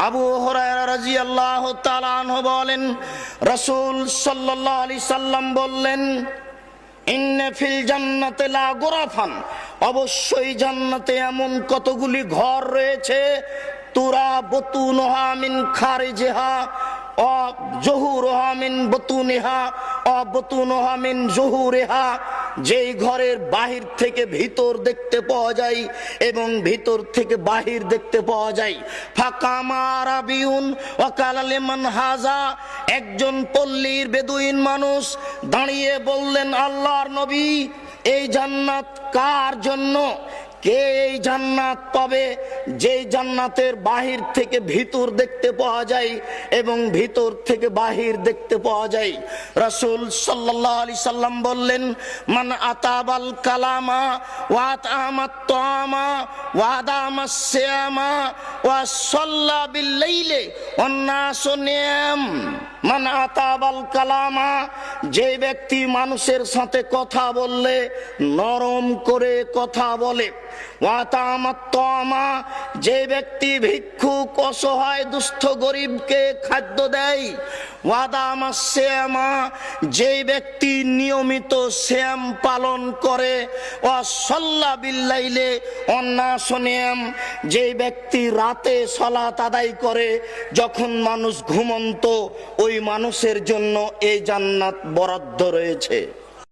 আবু হুরায়রা রাদিয়াল্লাহু তাআলা আনহু বলেন, রাসূল সাল্লাল্লাহু আলাইহি সাল্লাম বললেন, ইন্না ফিল জান্নাতি লা গুরাফান, অবশ্যই জান্নাতে এমন কতগুলি ঘর রয়েছে, তুরা বুতুনহা মিন খারিজিহা ও জুহুরুহা মিন বুতুনিহা ও বুতুনহা মিন জুহুরিহা, যেই ঘরের বাহির থেকে ভিতর দেখতে পাওয়া যায় এবং ভিতর থেকে বাহির দেখতে পাওয়া যায়। ফাকামা আরাবিউন ওয়া কালা লিমান হাজা, একজন পল্লীর বেদুইন মানুষ দাঁড়িয়ে বললেন, আল্লাহর নবী, এই জান্নাত কার জন্য? কে এই জান্নাত পাবে যে জান্নাতের বাহির থেকে ভিতর দেখতে পাওয়া যায় এবং ভিতর থেকে বাহির দেখতে পাওয়া যায়? রাসূল সাল্লাল্লাহু আলাইহি সাল্লাম বললেন, মান আতাবাল কালামা ওয়া আতামাত তাআমা ওয়া আদামাস সিয়ামা ওয়া সাল্লা বিল লাইলি ওয়ান নাসু নিয়াম। মান আতাবাল কালামা, যে ব্যক্তি মানুষের সাথে কথা বললে নরম করে কথা বলে। ওয়াতামাত তাআমা, যে ব্যক্তি ভিক্ষুক, অসহায়, দুস্থ, গরিবকে খাদ্য দেয়। ওয়াদামাস সিয়ামা, যে ব্যক্তি নিয়মিত সিয়াম পালন করে। ওয়া সাল্লা বিল লাইলি ওয়ান নাসু নিয়াম, যে ব্যক্তি রাতে সালাত আদায় করে যখন মানুষ ঘুমন্ত, ওই মানুষের জন্য এই জান্নাত বরাদ্দ রয়েছে।